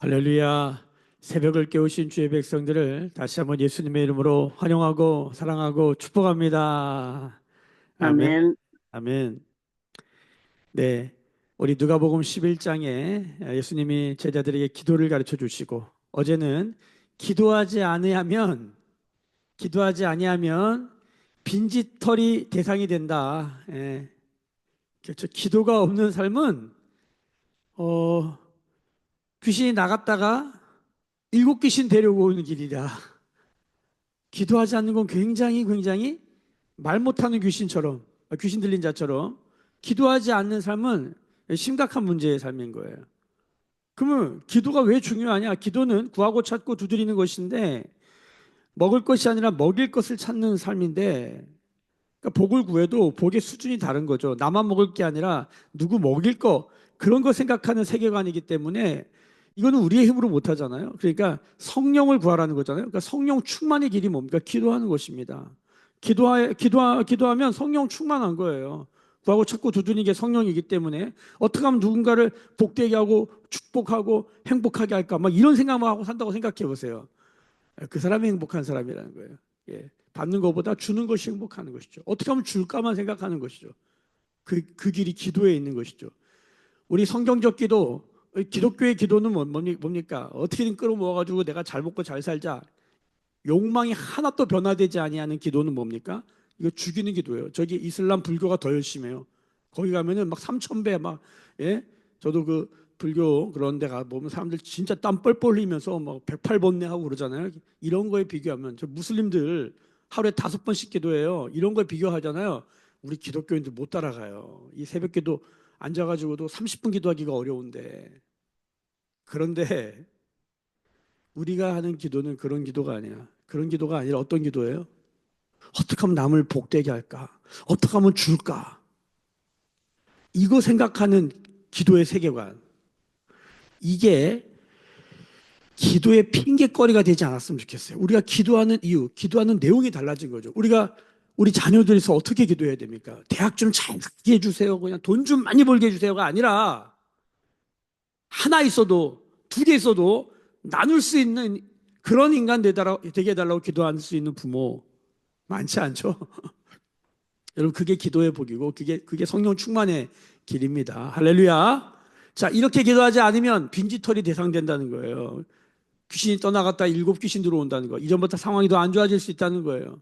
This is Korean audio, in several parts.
할렐루야. 새벽을 깨우신 주의 백성들을 다시 한번 예수님의 이름으로 환영하고 사랑하고 축복합니다. 아멘. 아멘. 아멘. 네. 우리 누가복음 11장에 예수님이 제자들에게 기도를 가르쳐 주시고 어제는 기도하지 아니하면 빈짓털이 대상이 된다. 예. 그렇죠. 기도가 없는 삶은 어, 귀신이 나갔다가 일곱 귀신 데려오고 오는 길이다. 기도하지 않는 건 굉장히 말 못하는 귀신처럼, 귀신 들린 자처럼 기도하지 않는 삶은 심각한 문제의 삶인 거예요. 그러면 기도가 왜 중요하냐? 기도는 구하고 찾고 두드리는 것인데 먹을 것이 아니라 먹일 것을 찾는 삶인데, 그러니까 복을 구해도 복의 수준이 다른 거죠. 나만 먹을 게 아니라 누구 먹일 거, 그런 거 생각하는 세계관이기 때문에 이거는 우리의 힘으로 못 하잖아요. 그러니까 성령을 구하라는 거잖아요. 그러니까 성령 충만의 길이 뭡니까? 기도하는 것입니다. 기도하면 성령 충만한 거예요. 구하고 찾고 두드리는 게 성령이기 때문에 어떻게 하면 누군가를 복되게 하고 축복하고 행복하게 할까? 막 이런 생각만 하고 산다고 생각해 보세요. 그 사람이 행복한 사람이라는 거예요. 예. 받는 것보다 주는 것이 행복하는 것이죠. 어떻게 하면 줄까만 생각하는 것이죠. 그 길이 기도에 있는 것이죠. 우리 성경적 기도, 기독교의 기도는 뭡니까? 어떻게든 끌어모아가지고 내가 잘 먹고 잘 살자. 욕망이 하나도 변화되지 아니하는 기도는 뭡니까? 이거 죽이는 기도예요. 저기 이슬람 불교가 더 열심히 해요. 거기 가면은 막 3,000배 막, 예? 저도 그 불교 그런 데 가보면 사람들 진짜 땀 뻘뻘 흘리면서 막 108번뇌 하고 그러잖아요. 이런 거에 비교하면 저 무슬림들 하루에 5번씩 기도해요. 이런 거에 비교하잖아요. 우리 기독교인들 못 따라가요. 이 새벽 기도 앉아가지고도 30분 기도하기가 어려운데. 그런데 우리가 하는 기도는 그런 기도가 아니야. 그런 기도가 아니라 어떤 기도예요? 어떻게 하면 남을 복되게 할까? 어떻게 하면 줄까? 이거 생각하는 기도의 세계관. 이게 기도의 핑계거리가 되지 않았으면 좋겠어요. 우리가 기도하는 이유, 기도하는 내용이 달라진 거죠. 우리 자녀들에서 어떻게 기도해야 됩니까? 대학 좀 잘 가게 해주세요. 그냥 돈 좀 많이 벌게 해주세요가 아니라 하나 있어도 두 개 있어도 나눌 수 있는 그런 인간 되게 해달라고 기도할 수 있는 부모 많지 않죠? 여러분, 그게 기도의 복이고 그게 성령 충만의 길입니다. 할렐루야. 자, 이렇게 기도하지 않으면 빈지털이 대상된다는 거예요. 귀신이 떠나갔다 일곱 귀신 들어온다는 거. 이전부터 상황이 더 안 좋아질 수 있다는 거예요.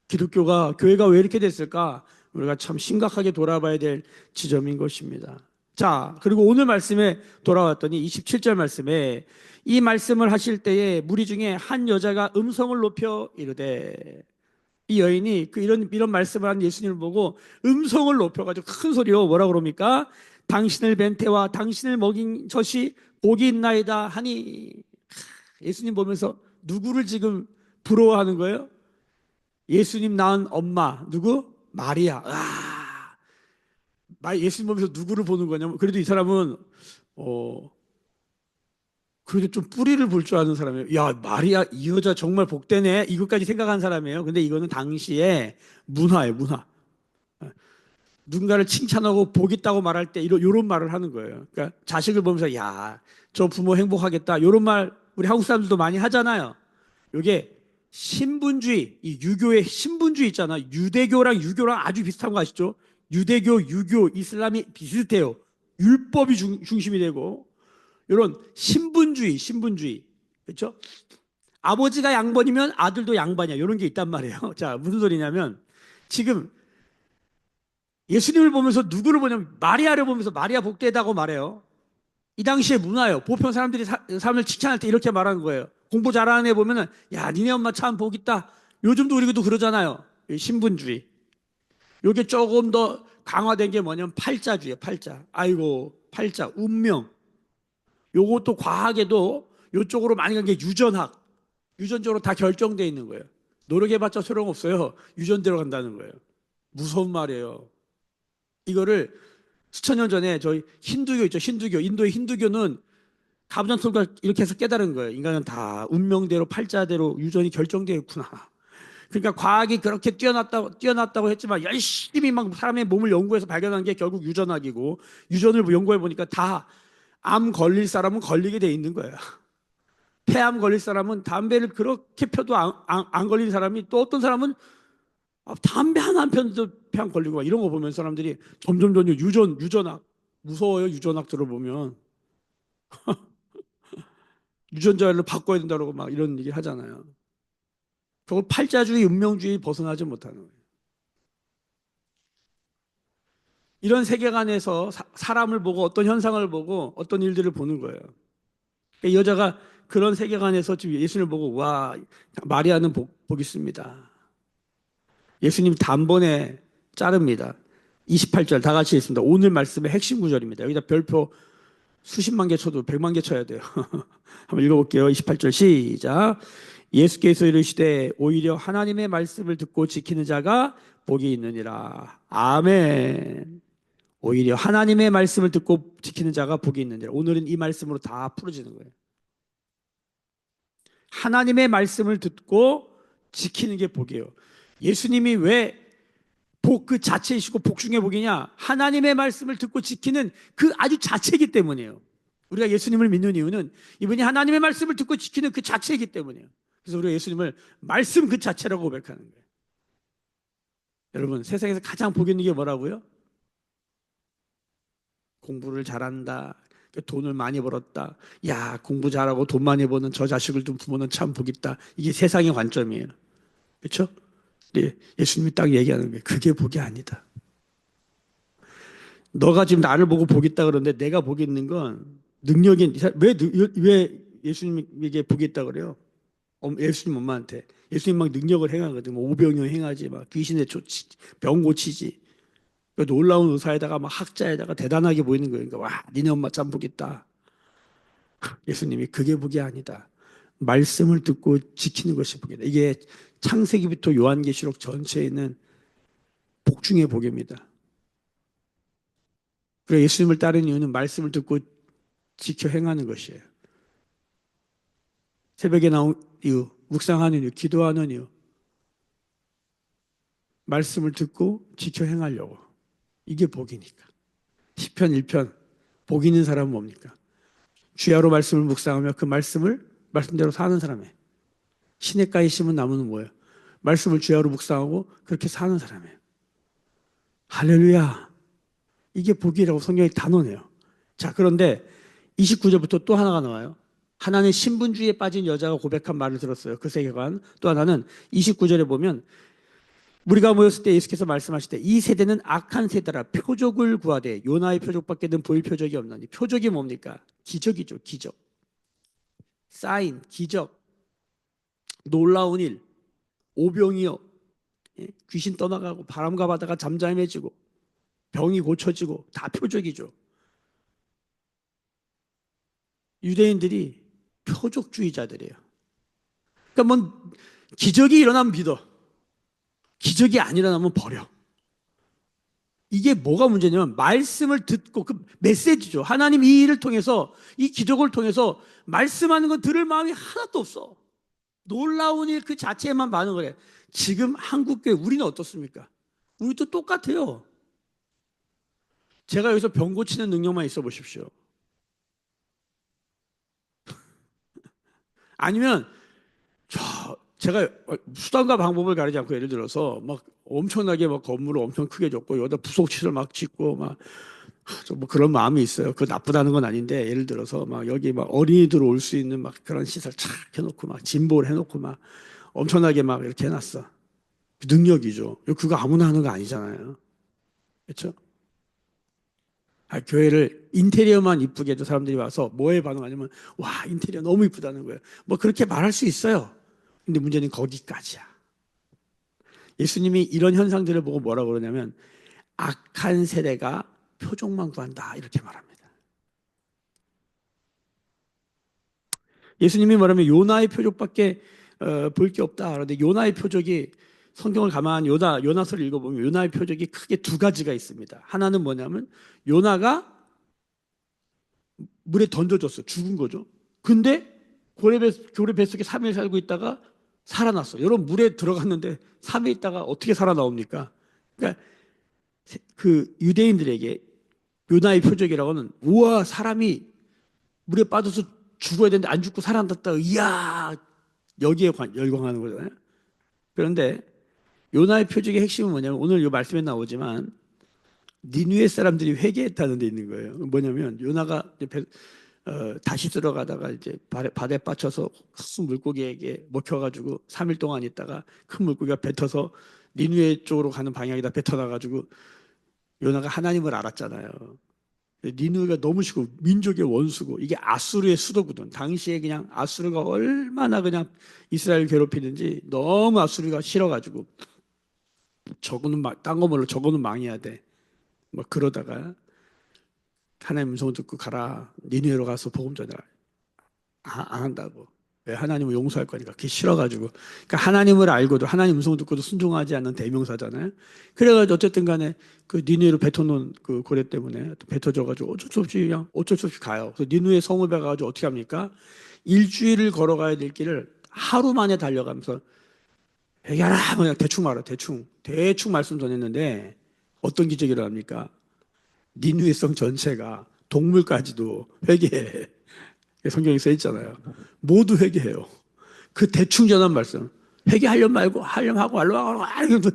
교회가 왜 이렇게 됐을까? 우리가 참 심각하게 돌아봐야 될 지점인 것입니다. 자, 그리고 오늘 말씀에 돌아왔더니 27절 말씀에 이 말씀을 하실 때에 무리 중에 한 여자가 음성을 높여 이르되, 이 여인이 이런 말씀을 한 예수님을 보고 음성을 높여가지고 큰 소리로 뭐라 그럽니까? 당신을 뵌 태와 당신을 먹인 젖이 복이 있나이다 하니. 예수님 보면서 누구를 지금 부러워하는 거예요? 예수님 낳은 엄마 누구? 마리아. 예수님 보면서 누구를 보는 거냐면, 그래도 이 사람은 그래도 좀 뿌리를 볼 줄 아는 사람이에요. 야, 마리아 이 여자 정말 복되네. 이것까지 생각한 사람이에요. 근데 이거는 당시에 문화예요, 문화. 누군가를 칭찬하고 복 있다고 말할 때 이런 말을 하는 거예요. 그러니까 자식을 보면서 야, 저 부모 행복하겠다. 이런 말 우리 한국 사람들도 많이 하잖아요. 이게 신분주의, 이 유교의 신분주의 있잖아. 유대교랑 유교랑 아주 비슷한 거 아시죠? 유대교, 유교, 이슬람이 비슷해요. 율법이 중심이 되고 이런 신분주의. 그렇죠? 아버지가 양반이면 아들도 양반이야. 이런 게 있단 말이에요. 자, 무슨 소리냐면 지금 예수님을 보면서 누구를 보냐면 마리아를 보면서 마리아 복되다고 말해요. 이 당시의 문화예요. 보편 사람들이 사람을 칭찬할 때 이렇게 말하는 거예요. 공부 잘하는 애 보면은 야, 니네 엄마 참 복 있다. 요즘도 우리도 그러잖아요. 신분주의. 요게 조금 더 강화된 게 뭐냐면 팔자주의예요. 팔자. 아이고, 팔자, 운명. 요것도 과학에도 요쪽으로 많이 간 게 유전학. 유전적으로 다 결정돼 있는 거예요. 노력해봤자 소용없어요. 유전대로 간다는 거예요. 무서운 말이에요. 이거를 수천 년 전에 저희 힌두교 있죠. 힌두교. 인도의 힌두교는 가부장설과 이렇게 해서 깨달은 거예요. 인간은 다 운명대로 팔자대로 유전이 결정되어 있구나. 그러니까 과학이 그렇게 뛰어났다고 했지만 열심히 막 사람의 몸을 연구해서 발견한 게 결국 유전학이고, 유전을 연구해 보니까 다 암 걸릴 사람은 걸리게 돼 있는 거예요. 폐암 걸릴 사람은 담배를 그렇게 펴도 안 걸린 사람이, 또 어떤 사람은 담배 하나 안 폈는데도 폐암 걸리고, 이런 거 보면 사람들이 점점 유전학 무서워요. 유전학 들어보면 유전자를 바꿔야 된다고 막 이런 얘기 하잖아요. 그걸 팔자주의, 운명주의 벗어나지 못하는 거예요. 이런 세계관에서 사람을 보고 어떤 현상을 보고 어떤 일들을 보는 거예요. 이 여자가 그런 세계관에서 지금 예수님을 보고, 와, 마리아는 복 있습니다. 예수님 단번에 자릅니다. 28절 다 같이 있습니다. 오늘 말씀의 핵심 구절입니다. 여기다 별표 수십만 개 쳐도 100만 개 쳐야 돼요. 한번 읽어볼게요. 28절 시작. 예수께서 이르시되 오히려 하나님의 말씀을 듣고 지키는 자가 복이 있느니라. 아멘. 오히려 하나님의 말씀을 듣고 지키는 자가 복이 있느니라. 오늘은 이 말씀으로 다 풀어지는 거예요. 하나님의 말씀을 듣고 지키는 게 복이에요. 예수님이 왜 복 그 자체이시고 복 중에 복이냐? 하나님의 말씀을 듣고 지키는 그 아주 자체이기 때문이에요. 우리가 예수님을 믿는 이유는 이분이 하나님의 말씀을 듣고 지키는 그 자체이기 때문이에요. 그래서 우리가 예수님을 말씀 그 자체라고 고백하는 거예요. 여러분, 세상에서 가장 복 있는 게 뭐라고요? 공부를 잘한다, 돈을 많이 벌었다, 야, 공부 잘하고 돈 많이 버는 저 자식을 둔 부모는 참 복 있다. 이게 세상의 관점이에요. 그렇죠? 네, 예수님이 딱 얘기하는 거예요. 그게 복이 아니다. 너가 지금 나를 보고 복 있다 그러는데, 내가 복 있는 건 능력인, 왜 예수님에게 복이 있다 그래요? 예수님 엄마한테. 예수님 막 능력을 행하거든. 뭐 오병이어 행하지, 막 귀신에 쫓지, 병 고치지. 놀라운 의사에다가 막 학자에다가 대단하게 보이는 거예요. 그러니까 와, 니네 엄마 참 복 있다. 예수님이 그게 복이 아니다. 말씀을 듣고 지키는 것이 복이다. 이게 창세기부터 요한계시록 전체에 있는 복 중의 복입니다. 그래서 예수님을 따르는 이유는 말씀을 듣고 지켜 행하는 것이에요. 새벽에 나온 이유, 묵상하는 이유, 기도하는 이유, 말씀을 듣고 지켜 행하려고. 이게 복이니까. 시편 1편 복 있는 사람은 뭡니까? 주야로 말씀을 묵상하며 그 말씀을 말씀대로 사는 사람이에요. 시냇가에 심은 나무는 뭐예요? 말씀을 주야로 묵상하고 그렇게 사는 사람이에요. 할렐루야. 이게 복이라고 성경이 단언해요. 자, 그런데 29절부터 또 하나가 나와요. 하나는 신분주의에 빠진 여자가 고백한 말을 들었어요. 그 세계관. 또 하나는 29절에 보면 우리가 모였을 때 예수께서 말씀하실 때 이 세대는 악한 세대라 표적을 구하되 요나의 표적밖에는 보일 표적이 없나니. 표적이 뭡니까? 기적이죠. 기적. 사인, 기적, 놀라운 일, 오병이어, 귀신 떠나가고 바람과 바다가 잠잠해지고 병이 고쳐지고 다 표적이죠. 유대인들이 표적주의자들이에요. 그러니까 뭐 기적이 일어나면 믿어. 기적이 안 일어나면 버려. 이게 뭐가 문제냐면 말씀을 듣고 그 메시지죠. 하나님 이 일을 통해서 이 기적을 통해서 말씀하는 건 들을 마음이 하나도 없어. 놀라운 일 그 자체에만 반응을 해. 지금 한국교회 우리는 어떻습니까? 우리도 똑같아요. 제가 여기서 병 고치는 능력만 있어 보십시오. 아니면 제가 수단과 방법을 가리지 않고 예를 들어서 막 엄청나게 막 건물을 엄청 크게 줬고 여기다 부속시설 막 짓고 막 뭐 그런 마음이 있어요. 그거 나쁘다는 건 아닌데 예를 들어서 막 여기 막 어린이들 올 수 있는 막 그런 시설 착 해놓고 막 진보를 해놓고 막 엄청나게 막 이렇게 해놨어. 능력이죠. 그거 아무나 하는 거 아니잖아요. 그렇죠? 교회를 인테리어만 이쁘게 해도 사람들이 와서 뭐에 반응하냐면 와, 인테리어 너무 이쁘다는 거예요. 뭐 그렇게 말할 수 있어요. 근데 문제는 거기까지야. 예수님이 이런 현상들을 보고 뭐라고 그러냐면 악한 세대가 표적만 구한다 이렇게 말합니다. 예수님이 말하면 요나의 표적밖에 볼 게 없다. 그런데 요나의 표적이 성경을 가만히 요나서를 읽어보면 요나의 표적이 크게 두 가지가 있습니다. 하나는 뭐냐면 요나가 물에 던져졌어. 죽은 거죠. 근데 고래 뱃속에 3일 살고 있다가 살아났어. 여러분 물에 들어갔는데 3일 있다가 어떻게 살아나옵니까? 그러니까 그 유대인들에게 요나의 표적이라고는 우와 사람이 물에 빠져서 죽어야 되는데 안 죽고 살아났다. 이야, 여기에 열광하는 거잖아요. 그런데 요나의 표적의 핵심은 뭐냐면 오늘 이 말씀에 나오지만 니느웨 사람들이 회개했다는 데 있는 거예요. 뭐냐면 요나가 다시 들어가다가 이제 바다에 빠져서 큰 물고기에게 먹혀가지고 3일 동안 있다가 큰 물고기가 뱉어서 니느웨 쪽으로 가는 방향에다 뱉어놔가지고 요나가 하나님을 알았잖아요. 니느웨가 너무 싫고 민족의 원수고 이게 아수르의 수도거든. 당시에 그냥 아수르가 얼마나 그냥 이스라엘 괴롭히는지 너무 아수르가 싫어가지고 저거는 딴 거 몰라 저거는 망해야 돼. 뭐 그러다가 하나님 음성을 듣고 가라. 니느웨로 가서 복음 전해라. 안 한다고. 왜? 하나님을 용서할 거니까. 그게 싫어가지고. 그러니까 하나님을 알고도 하나님 음성을 듣고도 순종하지 않는 대명사잖아요. 그래가지고 어쨌든 간에 그 니느웨로 뱉어놓은 그 고래 때문에 뱉어져가지고 어쩔 수 없이 그냥 어쩔 수 없이 가요. 그래서 니느웨 성을 배가지고 어떻게 합니까? 일주일을 걸어가야 될 길을 하루 만에 달려가면서 회개하라. 그냥 대충 말아. 대충 말씀 전했는데 어떤 기적이 일어납니까? 니느웨 성 전체가 동물까지도 회개해. 성경에 써 있잖아요. 모두 회개해요. 그 대충 전한 말씀. 회개하려면 말고 하려면 하고 하려면 하고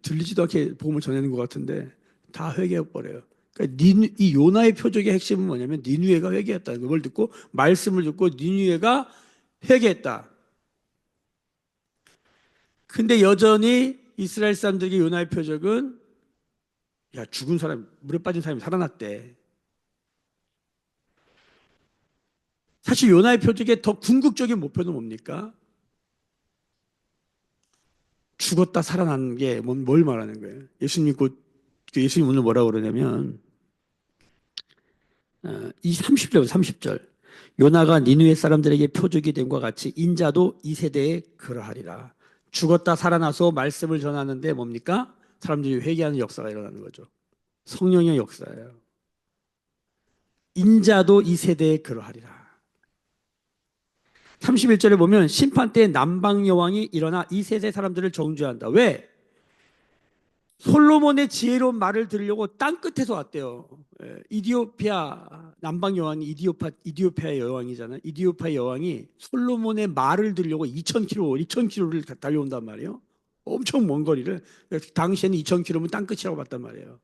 들리지도 않게 복음을 전하는 것 같은데 다 회개해버려요. 그러니까 이 요나의 표적의 핵심은 뭐냐면 니느웨가 회개했다는 걸 듣고 말씀을 듣고 니느웨가 회개했다. 근데 여전히 이스라엘 사람들에게 요나의 표적은 야 죽은 사람 물에 빠진 사람이 살아났대. 사실 요나의 표적의 더 궁극적인 목표는 뭡니까? 죽었다 살아나는 게 뭘 말하는 거예요? 예수님 오늘 뭐라고 그러냐면 이 30절 요나가 니느웨 사람들에게 표적이 됨과 같이 인자도 이 세대에 그러하리라. 죽었다 살아나서 말씀을 전하는데 뭡니까? 사람들이 회개하는 역사가 일어나는 거죠. 성령의 역사예요. 인자도 이 세대에 그러하리라. 31절에 보면 심판 때 남방 여왕이 일어나 이 세대 사람들을 정죄한다. 왜? 솔로몬의 지혜로운 말을 들으려고 땅 끝에서 왔대요. 이디오피아 남방 여왕이 이디오피아 여왕이잖아요. 이디오피아 여왕이 솔로몬의 말을 들으려고 2,000km를 달려온단 말이에요. 엄청 먼 거리를. 당시에는 2,000km면 땅 끝이라고 봤단 말이에요.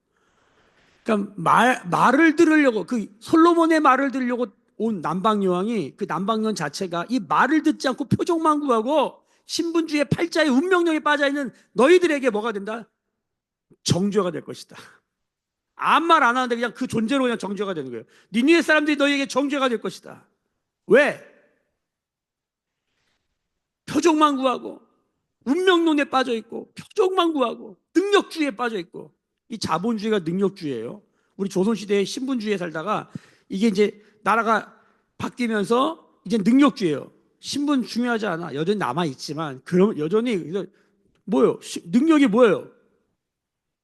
그러니까 말을 들으려고 그 솔로몬의 말을 들으려고 온 남방 여왕이 그 남방 여왕 자체가 이 말을 듣지 않고 표적만 구하고 신분주의 팔자의 운명령에 빠져 있는 너희들에게 뭐가 된다? 정죄가 될 것이다. 아무 말 안 하는데 그냥 그 존재로 그냥 정죄가 되는 거예요. 니느웨 사람들이 너희에게 정죄가 될 것이다. 왜? 표적만 구하고 운명론에 빠져 있고 표적만 구하고 능력주의에 빠져 있고 이 자본주의가 능력주의예요. 우리 조선시대에 신분주의에 살다가 이게 이제 나라가 바뀌면서 이제 능력주의예요. 신분 중요하지 않아. 여전히 남아있지만 그럼 여전히 뭐예요? 능력이 뭐예요?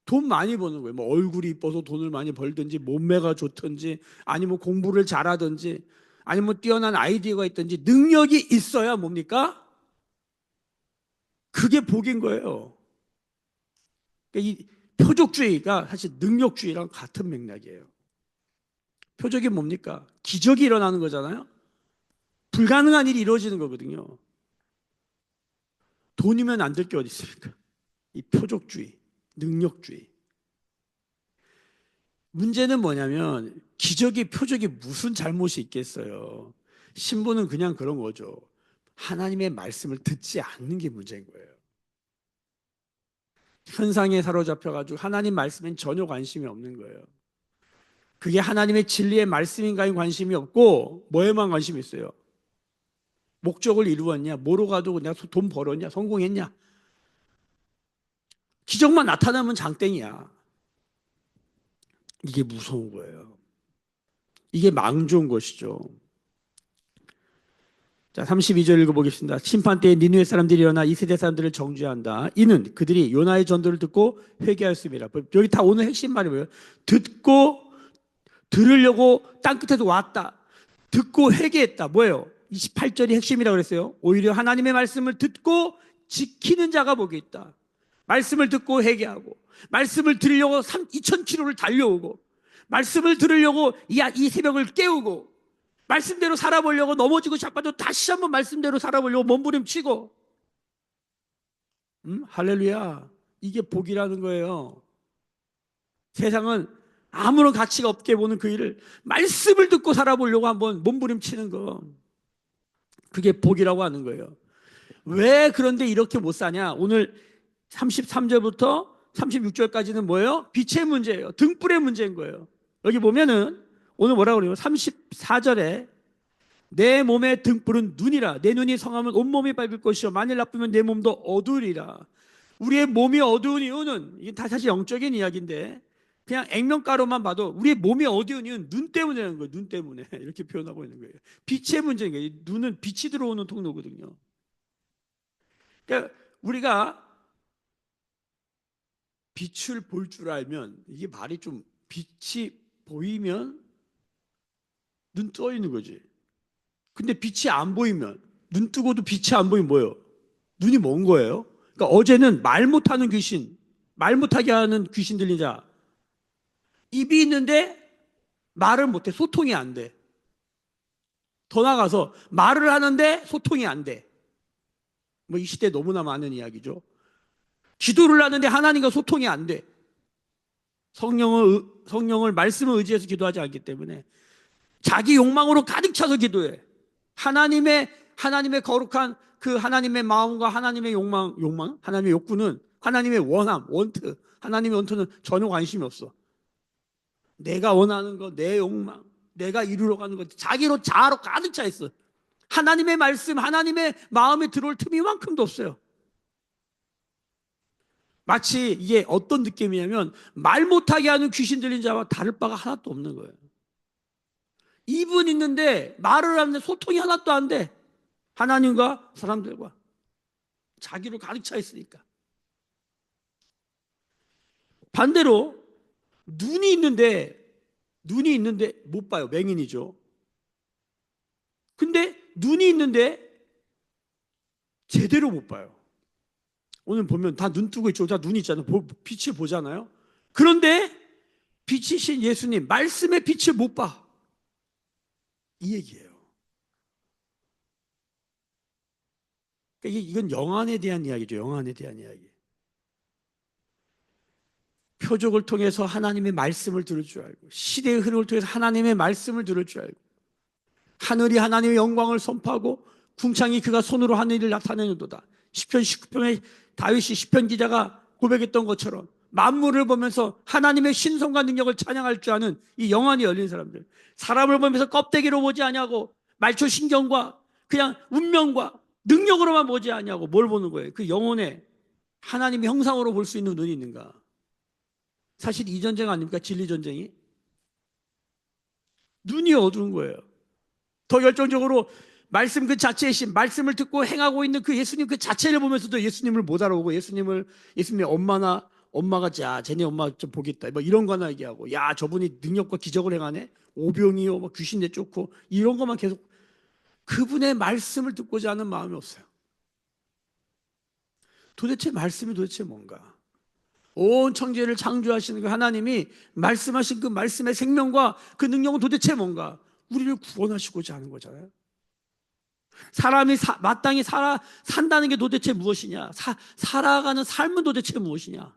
돈 많이 버는 거예요. 뭐 얼굴이 이뻐서 돈을 많이 벌든지 몸매가 좋든지 아니면 공부를 잘하든지 아니면 뛰어난 아이디어가 있든지 능력이 있어야 뭡니까? 그게 복인 거예요. 그러니까 이 표적주의가 사실 능력주의랑 같은 맥락이에요. 표적이 뭡니까? 기적이 일어나는 거잖아요. 불가능한 일이 이루어지는 거거든요. 돈이면 안 될 게 어디 있습니까? 이 표적주의, 능력주의. 문제는 뭐냐면 기적이 표적이 무슨 잘못이 있겠어요. 신부는 그냥 그런 거죠. 하나님의 말씀을 듣지 않는 게 문제인 거예요. 현상에 사로잡혀가지고 하나님 말씀엔 전혀 관심이 없는 거예요. 그게 하나님의 진리의 말씀인가에 관심이 없고 뭐에만 관심이 있어요. 목적을 이루었냐, 뭐로 가도 내가 돈 벌었냐, 성공했냐. 기적만 나타나면 장땡이야. 이게 무서운 거예요. 이게 망조인 것이죠. 자, 32절 읽어보겠습니다. 심판 때에 니느웨 사람들이 일어나 이 세대 사람들을 정죄한다. 이는 그들이 요나의 전도를 듣고 회개하였음이라. 여기 다 오늘 핵심 말이 뭐예요? 듣고 들으려고 땅끝에서 왔다. 듣고 회개했다. 뭐예요? 28절이 핵심이라고 그랬어요. 오히려 하나님의 말씀을 듣고 지키는 자가 복이 있다. 말씀을 듣고 회개하고 말씀을 들으려고 2,000km를 달려오고 말씀을 들으려고 이 새벽을 깨우고 말씀대로 살아보려고 넘어지고 자빠져 다시 한번 말씀대로 살아보려고 몸부림치고, 할렐루야. 이게 복이라는 거예요. 세상은 아무런 가치가 없게 보는 그 일을 말씀을 듣고 살아보려고 한번 몸부림치는 거, 그게 복이라고 하는 거예요. 왜 그런데 이렇게 못 사냐? 오늘 33절부터 36절까지는 뭐예요? 빛의 문제예요. 등불의 문제인 거예요. 여기 보면은 오늘 뭐라고 그래요? 34절에 내 몸의 등불은 눈이라. 내 눈이 성하면 온몸이 밝을 것이요 만일 나쁘면 내 몸도 어두우리라. 우리의 몸이 어두운 이유는, 이게 다 사실 영적인 이야기인데, 그냥 액면가로만 봐도 우리의 몸이 어두운 이유는 눈 때문이라는 거예요. 눈 때문에 이렇게 표현하고 있는 거예요. 빛의 문제인 거예요. 눈은 빛이 들어오는 통로거든요. 그러니까 우리가 빛을 볼 줄 알면, 이게 말이 좀, 빛이 보이면 눈 떠 있는 거지. 근데 빛이 안 보이면, 눈 뜨고도 빛이 안 보이면 뭐예요? 눈이 먼 거예요. 그러니까 어제는 말 못하는 귀신, 말 못하게 하는 귀신 들린 자, 입이 있는데 말을 못해. 소통이 안 돼. 더 나가서 말을 하는데 소통이 안 돼. 뭐 이 시대에 너무나 많은 이야기죠. 기도를 하는데 하나님과 소통이 안 돼. 성령을 말씀을 의지해서 기도하지 않기 때문에 자기 욕망으로 가득 차서 기도해. 하나님의 거룩한 그 하나님의 마음과 하나님의 욕망, 하나님의 욕구는, 하나님의 원함, 하나님의 원투는 전혀 관심이 없어. 내가 원하는 거, 내 욕망, 내가 이루러 가는 것, 자아로 가득 차 있어. 하나님의 말씀, 하나님의 마음에 들어올 틈이 만큼도 없어요. 마치 이게 어떤 느낌이냐면 말 못하게 하는 귀신 들린 자와 다를 바가 하나도 없는 거예요. 입은 있는데 말을 하는데 소통이 하나도 안 돼. 하나님과 사람들과 자기로 가득 차 있으니까. 반대로 눈이 있는데 못 봐요. 맹인이죠. 근데 눈이 있는데 제대로 못 봐요. 오늘 보면 다 눈 뜨고 있죠. 다 눈이 있잖아요. 빛을 보잖아요. 그런데 빛이신 예수님 말씀의 빛을 못 봐. 이 얘기예요. 그러니까 이건 영안에 대한 이야기죠. 영안에 대한 이야기. 표적을 통해서 하나님의 말씀을 들을 줄 알고, 시대의 흐름을 통해서 하나님의 말씀을 들을 줄 알고, 하늘이 하나님의 영광을 선포하고 궁창이 그가 손으로 하늘을 나타내는도다. 시편 19편에 다윗이 시편 기자가 고백했던 것처럼 만물을 보면서 하나님의 신성과 능력을 찬양할 줄 아는 이 영안이 열린 사람들, 사람을 보면서 껍데기로 보지 아니하고 말초 신경과 그냥 운명과 능력으로만 보지 아니하고 뭘 보는 거예요? 그 영혼에 하나님의 형상으로 볼 수 있는 눈이 있는가? 사실 이 전쟁 아닙니까? 진리 전쟁이. 눈이 어두운 거예요. 더 결정적으로 말씀 그 자체이신, 말씀을 듣고 행하고 있는 그 예수님 그 자체를 보면서도 예수님을 못 알아보고, 예수님의 엄마가 자 쟤네 엄마 좀 보겠다 뭐 이런 거나 얘기하고, 야 저분이 능력과 기적을 행하네, 오병이요 뭐 귀신 내쫓고, 이런 것만 계속, 그분의 말씀을 듣고자 하는 마음이 없어요. 도대체 말씀이 도대체 뭔가? 온 천지를 창조하시는 그 하나님이 말씀하신 그 말씀의 생명과 그 능력은 도대체 뭔가? 우리를 구원하시고자 하는 거잖아요. 사람이 마땅히 산다는 게 도대체 무엇이냐? 살아가는 삶은 도대체 무엇이냐?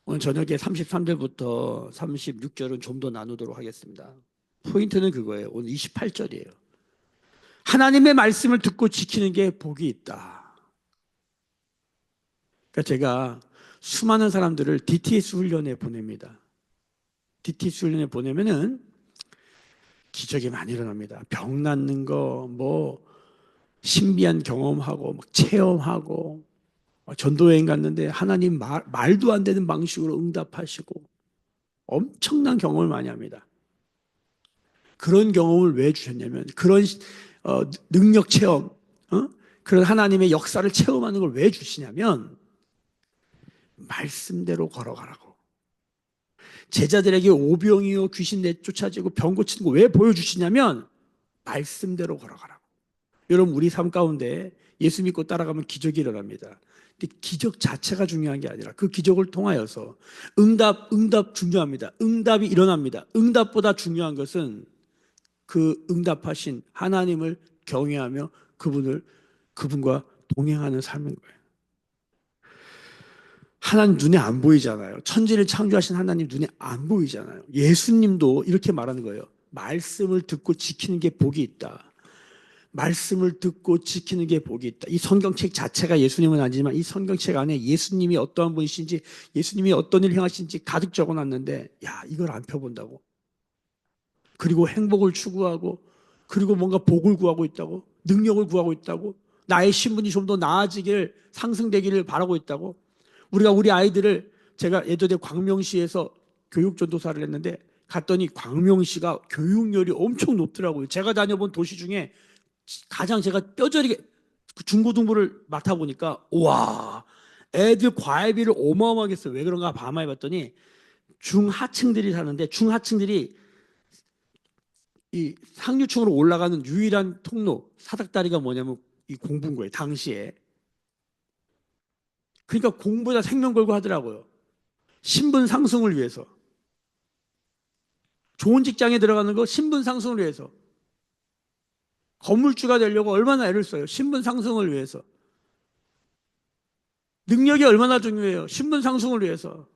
오늘 저녁에 33절부터 36절은 좀 더 나누도록 하겠습니다. 포인트는 그거예요. 오늘 28절이에요. 하나님의 말씀을 듣고 지키는 게 복이 있다. 그러니까 제가 수많은 사람들을 DTS 훈련에 보냅니다. DTS 훈련에 보내면은 기적이 많이 일어납니다. 병 낫는 거, 뭐 신비한 경험하고 막 체험하고, 전도여행 갔는데 하나님 말도 안 되는 방식으로 응답하시고 엄청난 경험을 많이 합니다. 그런 경험을 왜 주셨냐면, 그런 능력 체험, 그런 하나님의 역사를 체험하는 걸 왜 주시냐면 말씀대로 걸어가라고. 제자들에게 오병이요 귀신 내쫓아지고 병 고치는 거 왜 보여주시냐면 말씀대로 걸어가라고. 여러분, 우리 삶 가운데 예수 믿고 따라가면 기적이 일어납니다. 근데 기적 자체가 중요한 게 아니라 그 기적을 통하여서 응답 중요합니다. 응답이 일어납니다. 응답보다 중요한 것은 그 응답하신 하나님을 경외하며 그분과 동행하는 삶인 거예요. 하나님 눈에 안 보이잖아요. 천지를 창조하신 하나님 눈에 안 보이잖아요. 예수님도 이렇게 말하는 거예요. 말씀을 듣고 지키는 게 복이 있다. 말씀을 듣고 지키는 게 복이 있다. 이 성경책 자체가 예수님은 아니지만 이 성경책 안에 예수님이 어떠한 분이신지 예수님이 어떤 일을 행하신지 가득 적어놨는데 야 이걸 안 펴본다고. 그리고 행복을 추구하고 그리고 뭔가 복을 구하고 있다고 능력을 구하고 있다고 나의 신분이 좀 더 나아지길 상승되기를 바라고 있다고 우리가 우리 아이들을 제가 예전에 광명시에서 교육전도사를 했는데 갔더니 광명시가 교육열이 엄청 높더라고요. 제가 다녀본 도시 중에 가장 제가 뼈저리게 중고등부를 맡아보니까 와 애들 과외비를 어마어마하게 써요. 왜 그런가 밤해봤더니 중하층들이 사는데 중하층들이 이 상류층으로 올라가는 유일한 통로 사닥다리가 뭐냐면 이 공부인 거예요. 당시에. 그러니까 공부에다 생명 걸고 하더라고요. 신분 상승을 위해서. 좋은 직장에 들어가는 거 신분 상승을 위해서. 건물주가 되려고 얼마나 애를 써요. 신분 상승을 위해서. 능력이 얼마나 중요해요. 신분 상승을 위해서.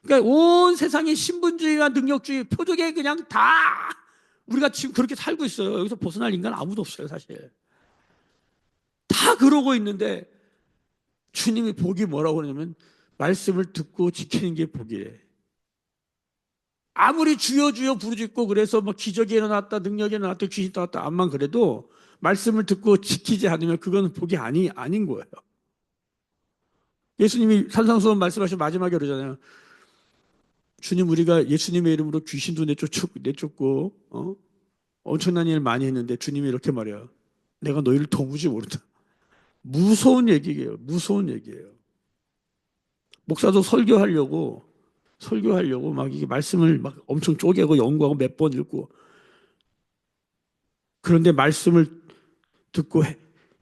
그러니까 온 세상이 신분주의와 능력주의, 표적에 그냥 다 우리가 지금 그렇게 살고 있어요. 여기서 벗어날 인간 아무도 없어요, 사실. 다 그러고 있는데 주님이 복이 뭐라고 그러냐면 말씀을 듣고 지키는 게 복이래. 아무리 주여 주여 부르짖고 그래서 뭐 기적이 일어났다, 능력이 일어났다, 귀신 나왔다 암만 그래도 말씀을 듣고 지키지 않으면 그거는 복이 아닌 거예요. 예수님이 산상수훈 말씀하신 마지막에 그러잖아요. 주님 우리가 예수님의 이름으로 귀신도 내쫓고 엄청난 일 많이 했는데 주님이 이렇게 말해요. 내가 너희를 도무지 모른다. 무서운 얘기예요. 무서운 얘기예요. 목사도 설교하려고 막 이게 말씀을 막 엄청 쪼개고 연구하고 몇 번 읽고 그런데 말씀을 듣고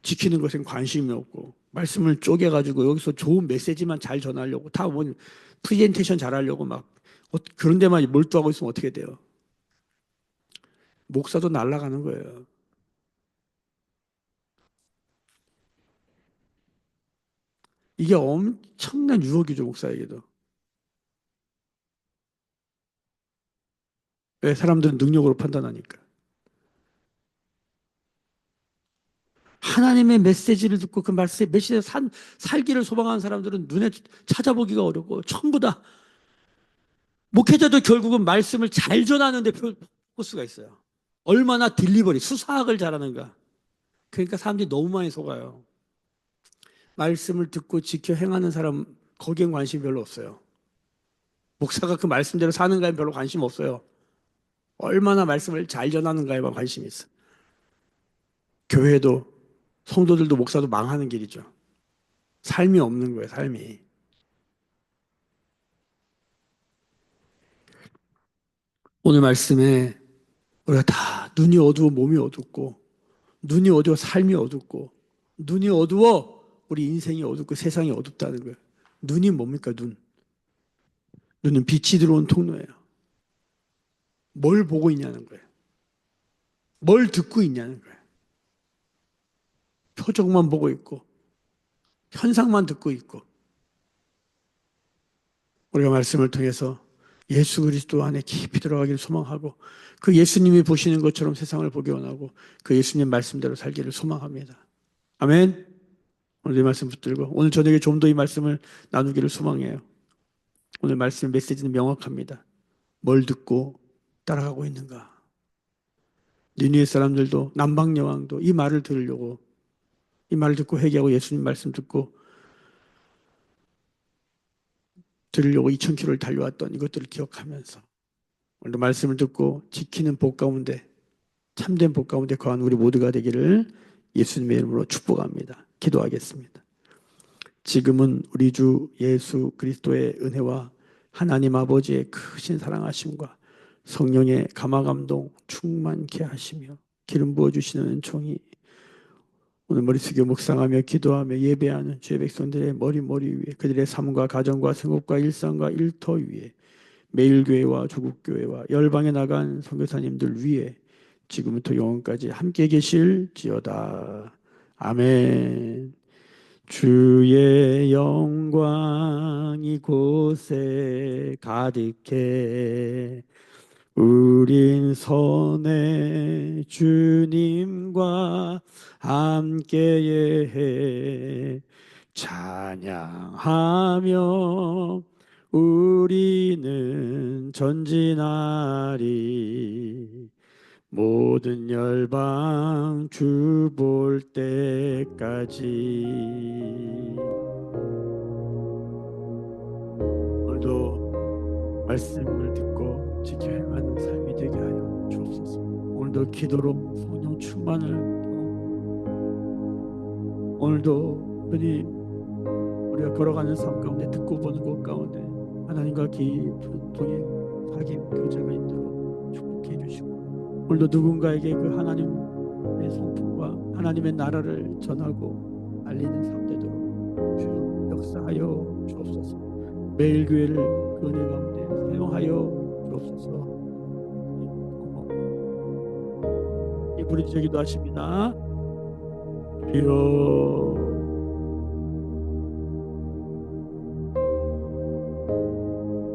지키는 것엔 관심이 없고 말씀을 쪼개가지고 여기서 좋은 메시지만 잘 전하려고 다 뭐 프레젠테이션 잘하려고 막 그런 데만 몰두하고 있으면 어떻게 돼요? 목사도 날아가는 거예요. 이게 엄청난 유혹이죠, 목사에게도. 왜? 사람들은 능력으로 판단하니까. 하나님의 메시지를 듣고 그 메시지에 살기를 소망하는 사람들은 눈에 찾아보기가 어렵고 전부 다 목회자도 결국은 말씀을 잘 전하는 데 포커스가 있어요. 얼마나 수사학을 잘하는가. 그러니까 사람들이 너무 많이 속아요. 말씀을 듣고 지켜 행하는 사람 거기엔 관심이 별로 없어요. 목사가 그 말씀대로 사는가에 별로 관심 없어요. 얼마나 말씀을 잘 전하는가에만 관심이 있어요. 교회도 성도들도 목사도 망하는 길이죠. 삶이 없는 거예요, 삶이. 오늘 말씀에 우리가 다 눈이 어두워 몸이 어둡고 눈이 어두워 삶이 어둡고 눈이 어두워 우리 인생이 어둡고 세상이 어둡다는 거예요. 눈이 뭡니까, 눈? 눈은 빛이 들어온 통로예요. 뭘 보고 있냐는 거예요. 뭘 듣고 있냐는 거예요. 표적만 보고 있고 현상만 듣고 있고 우리가 말씀을 통해서 예수 그리스도 안에 깊이 들어가기를 소망하고 그 예수님이 보시는 것처럼 세상을 보기 원하고 그 예수님 말씀대로 살기를 소망합니다. 아멘. 오늘 이 말씀 붙들고 오늘 저녁에 좀 더 이 말씀을 나누기를 소망해요. 오늘 말씀 메시지는 명확합니다. 뭘 듣고 따라가고 있는가. 니느웨 사람들도 남방 여왕도 이 말을 들으려고 이 말을 듣고 회개하고 예수님 말씀 듣고 들으려고 2000km를 달려왔던 이것들을 기억하면서 오늘도 말씀을 듣고 지키는 복 가운데 참된 복 가운데 거한 우리 모두가 되기를 예수님의 이름으로 축복합니다. 기도하겠습니다. 지금은 우리 주 예수 그리스도의 은혜와 하나님 아버지의 크신 사랑하심과 성령의 감화 감동 충만케 하시며 기름 부어주시는 은총이 오늘 머리 숙여 묵상하며 기도하며 예배하는 주의 백성들의 머리 위에, 그들의 삶과 가정과 생업과 일상과 일터 위에, 매일교회와 조국교회와 열방에 나간 선교사님들 위에 지금부터 영원까지 함께 계실지어다. 아멘. 주의 영광 이곳에 가득해 우린 선의 주님과 함께해 찬양하며 우리는 전진하리. 모든 열방 주 볼 때까지. 오늘도 말씀을 듣고 지켜 행하는 삶이 되게 하여 주옵소서. 오늘도 기도로 성령 충만을 오늘도 주님, 우리가 걸어가는 삶 가운데 듣고 보는 것 가운데 하나님과 깊은 동행, 사귐, 교제가 있도록 축복해 주시고, 오늘도 누군가에게 그 하나님의 성품과 하나님의 나라를 전하고 알리는 삶 되도록 주여 역사하여 주옵소서. 매일 교회를 그 은혜 가운데 사용하여 주옵소서. 이 부르짖어 기도하십니다. 주여